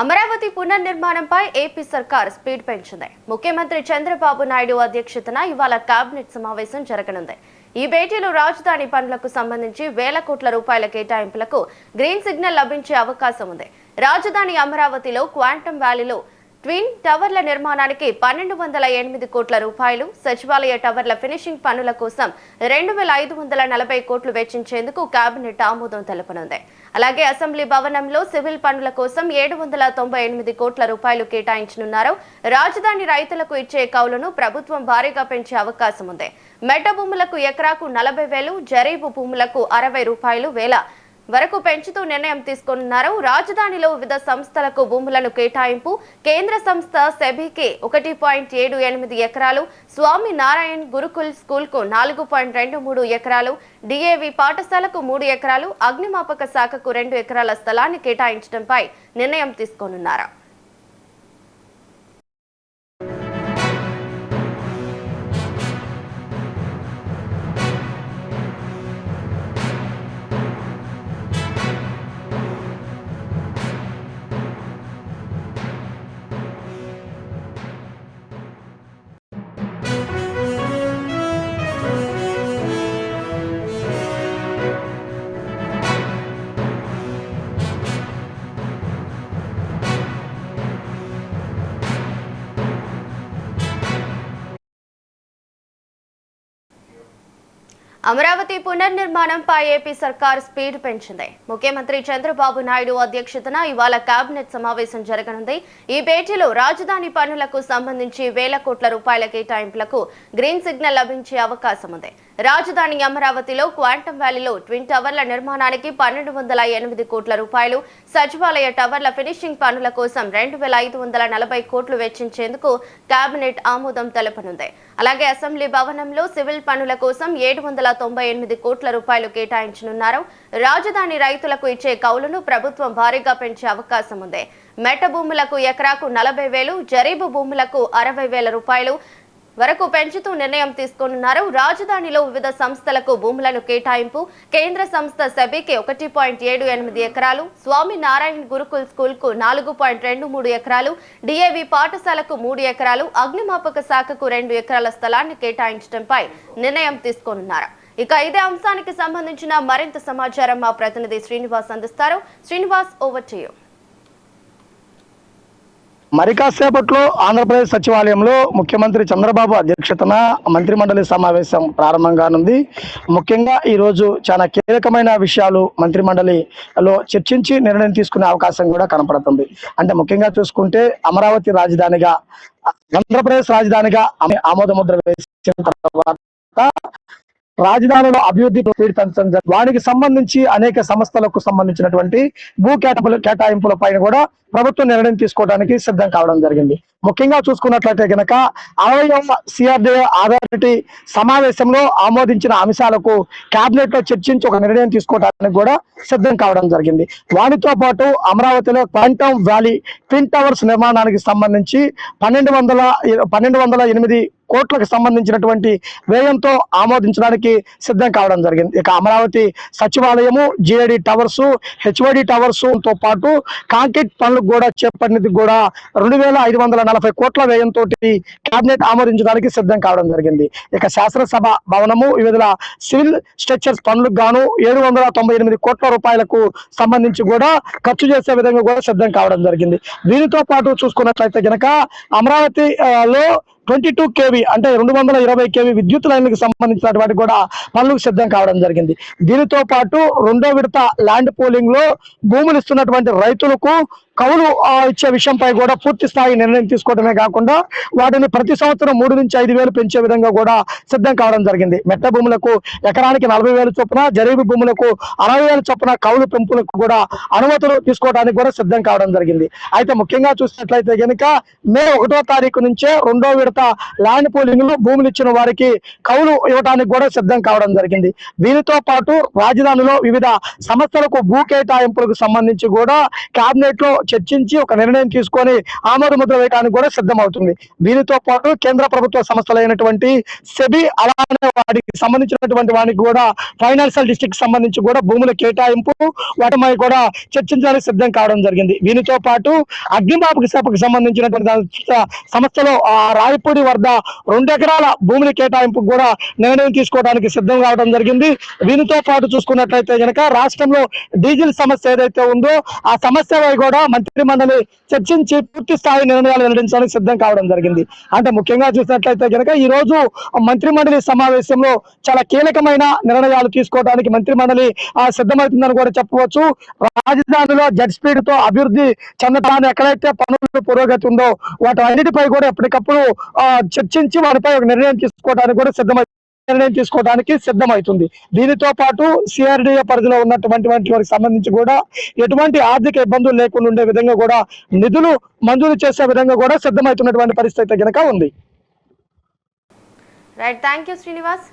Amaravati పునర్నిర్మాణంపై AP సర్కార్ speed పెంచింది. ముఖ్యమంత్రి చంద్రబాబు నాయుడు అధ్యక్షతన ఇవాళ కేబినెట్ సమావేశం జరగనుంది. ఈ భేటీలో రాజధాని పనులకు సంబంధించి వేల కోట్ల రూపాయల కేటాయింపులకు గ్రీన్ సిగ్నల్ లభించే అవకాశం ఉంది. రాజధాని అమరావతిలో క్వాంటమ్ వ్యాలీలో ట్విన్ టవర్ల నిర్మాణానికి 1208 కోట్ల రూపాయలు, సచివాలయ టవర్ల ఫినిషింగ్ పనుల కోసం 2540 కోట్లు వెచ్చించేందుకు కేబినెట్ ఆమోదం తెలపనుంది. అలాగే అసెంబ్లీ భవనంలో సివిల్ పనుల కోసం 798 కోట్ల రూపాయలు కేటాయించనున్నారు. రాజధాని రైతులకు ఇచ్చే కౌలును ప్రభుత్వం భారీగా పెంచే అవకాశం ఉంది. మెట్ట భూములకు ఎకరాకు 40,000, జరీబు భూములకు 60 రూపాయలు వేల వరకు పెంచుతూ నిర్ణయం తీసుకోనున్నారు. రాజధానిలో వివిధ సంస్థలకు భూములను కేటాయింపు. కేంద్ర సంస్థ సెబీకి 1.78 ఎకరాలు, స్వామి నారాయణ్ గురుకుల్ స్కూల్ కు 4.23 ఎకరాలు, డిఏవి పాఠశాలకు 3 ఎకరాలు, అగ్నిమాపక శాఖకు 2 ఎకరాల స్థలాన్ని కేటాయించడంపై నిర్ణయం తీసుకోనున్నారు. అమరావతి పునర్నిర్మాణంపై ఏపీ సర్కార్ స్పీడ్ పెంచింది. ముఖ్యమంత్రి చంద్రబాబు నాయుడు అధ్యక్షతన ఇవాళ కేబినెట్ సమావేశం జరగనుంది. ఈ భేటీలో రాజధాని పనులకు సంబంధించి వేల కోట్ల రూపాయల కేటాయింపులకు గ్రీన్ సిగ్నల్ లభించే అవకాశం ఉంది. రాజధాని అమరావతిలో క్వాంటమ్ వ్యాలీలో ట్విన్ టవర్ల నిర్మాణానికి 1208 కోట్ల రూపాయలు, సచివాలయ టవర్ల ఫినిషింగ్ పనుల కోసం 2540 కోట్లు వెచ్చించేందుకు కేబినెట్ ఆమోదం తెలపనుంది. అలాగే అసెంబ్లీ భవనంలో సివిల్ పనుల కోసం 798 కోట్ల రూపాయలు కేటాయించనున్నారు. రాజధాని రైతులకు ఇచ్చే కౌలును ప్రభుత్వం భారీగా పెంచే అవకాశం ఉంది. మెట్ట భూములకు ఎకరాకు 40,000, జరీబు భూములకు 60,000 రూపాయలు వరకు పెంచుతూ నిర్ణయం తీసుకోనున్నారు. రాజధానిలో వివిధ సంస్థలకు భూములను కేటాయింపు. కేంద్ర సంస్థ సెబీకి 1.78 ఎకరాలు, స్వామి నారాయణ్ గురుకుల్ స్కూల్ కు 4.23 ఎకరాలు, డిఏవి పాఠశాలకు 3 ఎకరాలు, అగ్నిమాపక శాఖకు 2 ఎకరాల స్థలాన్ని కేటాయించడంపై నిర్ణయం తీసుకోనున్నారు. ఇక ఇదే అంశానికి సంబంధించిన మరింత సమాచారం మా ప్రతినిధి శ్రీనివాస్ అందిస్తారు. Srinivas, over to you. మరి కాసేపట్లో ఆంధ్రప్రదేశ్ సచివాలయంలో ముఖ్యమంత్రి చంద్రబాబు అధ్యక్షతన మంత్రిమండలి సమావేశం ప్రారంభం కానుంది. ముఖ్యంగా ఈరోజు చాలా కీలకమైన విషయాలు మంత్రిమండలిలో చర్చించి నిర్ణయం తీసుకునే అవకాశం కూడా కనపడుతుంది. అంటే ముఖ్యంగా చూసుకుంటే అమరావతి రాజధానిగా, ఆంధ్రప్రదేశ్ రాజధానిగా ఆమోద ముద్ర వేసిన తర్వాత రాజధానిలో అభివృద్ధి పెంచడం, వారికి సంబంధించి అనేక సంస్థలకు సంబంధించినటువంటి భూ కేటాయింపుల పైన కూడా ప్రభుత్వం నిర్ణయం తీసుకోవడానికి సిద్ధం కావడం జరిగింది. ముఖ్యంగా చూసుకున్నట్లయితే కనుక 60వ సిఆర్డీఏ అథారిటీ సమావేశంలో ఆమోదించిన అంశాలకు కేబినెట్ లో చర్చించి ఒక నిర్ణయం తీసుకోవడానికి కూడా సిద్ధం కావడం జరిగింది. వాటితో పాటు అమరావతిలో క్వాంటమ్ వ్యాలీ ట్విన్ టవర్స్ నిర్మాణానికి సంబంధించి 1208 కోట్లకు సంబంధించినటువంటి వ్యయంతో ఆమోదించడానికి సిద్ధం కావడం జరిగింది. ఇక అమరావతి సచివాలయము, జిఐడి టవర్స్, హెచ్ఓడి టవర్స్ తో పాటు కాంక్రీట్ పనులకు కూడా చేపట్టినది కూడా 2540 కోట్ల వ్యయంతో కేబినెట్ ఆమోదించడానికి సిద్ధం కావడం జరిగింది. ఇక శాసనసభ భవనము, వివిధ సివిల్ స్ట్రక్చర్స్ పనులకు గాను 798 కోట్ల రూపాయలకు సంబంధించి కూడా ఖర్చు చేసే విధంగా కూడా సిద్ధం కావడం జరిగింది. దీనితో పాటు చూసుకున్నట్లయితే కనుక అమరావతిలో 22 kV అంటే 220 kV విద్యుత్ లైన్లకు సంబంధించినటువంటి కూడా పనులకు సిద్ధం కావడం జరిగింది. దీనితో పాటు 2వ విడత ల్యాండ్ పూలింగ్ లో భూములు ఇస్తున్నటువంటి రైతులకు కౌలు ఇచ్చే విషయంపై కూడా పూర్తి స్థాయి నిర్ణయం తీసుకోవడమే కాకుండా వాటిని ప్రతి సంవత్సరం 3 నుంచి 5 వేలు పెంచే విధంగా కూడా సిద్ధం కావడం జరిగింది. మెట్ట భూములకు ఎకరానికి 40,000 చొప్పున, జరీబు భూములకు 60,000 చొప్పున కౌలు పెంపులకు కూడా అనుమతులు తీసుకోవడానికి కూడా సిద్ధం కావడం జరిగింది. అయితే ముఖ్యంగా చూసినట్లయితే కనుక మే 1వ తారీఖు నుంచే 2వ విడత ల్యాండ్ పూలింగ్ లో భూములు ఇచ్చిన వారికి కౌలు ఇవ్వడానికి కూడా సిద్ధం కావడం జరిగింది. దీనితో పాటు రాజధానిలో వివిధ సంస్థలకు భూ కేటాయింపులకు సంబంధించి కూడా కేబినెట్ లో చర్చించి ఒక నిర్ణయం తీసుకొని ఆమోద ముద్ర వేయడానికి కూడా సిద్ధమవుతుంది. దీనితో పాటు కేంద్ర ప్రభుత్వ సంస్థలైనటువంటి సెబీ అలానే వాటికి సంబంధించినటువంటి వానికి కూడా ఫైనాన్షియల్ డిస్ట్రిక్ట్ సంబంధించి కూడా భూముల కేటాయింపు వాటిపై కూడా చర్చించడానికి సిద్ధం కావడం జరిగింది. దీనితో పాటు అగ్నిమాపక శాఖకు సంబంధించినటువంటి సంస్థలో రాయపూడి వద్ద 2 ఎకరాల భూముల కేటాయింపు కూడా నిర్ణయం తీసుకోవడానికి సిద్ధం కావడం జరిగింది. దీనితో పాటు చూసుకున్నట్లయితే కనుక రాష్ట్రంలో డీజిల్ సమస్య ఏదైతే ఉందో ఆ సమస్యపై కూడా మంత్రి మండలి చర్చించి పూర్తి స్థాయి నిర్ణయాలు వెల్లడించడానికి సిద్ధం కావడం జరిగింది. అంటే ముఖ్యంగా చూసినట్లయితే కనుక ఈ రోజు మంత్రి మండలి సమావేశంలో చాలా కీలకమైన నిర్ణయాలు తీసుకోవడానికి మంత్రి మండలి సిద్ధమవుతుందని కూడా చెప్పవచ్చు. రాజధానిలో జెట్ స్పీడ్ తో అభివృద్ధి చెందడానికి ఎక్కడైతే పనులు పురోగతి ఉందో వాటి అన్నిటిపై కూడా ఎప్పటికప్పుడు చర్చించి వాటిపై ఒక నిర్ణయం తీసుకోవడానికి సిద్ధమవుతుంది. దీనితో పాటు సిఆర్డీఏ పరిధిలో ఉన్నటువంటి వారికి సంబంధించి కూడా ఎటువంటి ఆర్థిక ఇబ్బందులు లేకుండా ఉండే విధంగా కూడా నిధులు మంజూరు చేసే విధంగా కూడా సిద్ధమవుతున్నటువంటి పరిస్థితి కనుక ఉంది. Right, thank you Srinivas.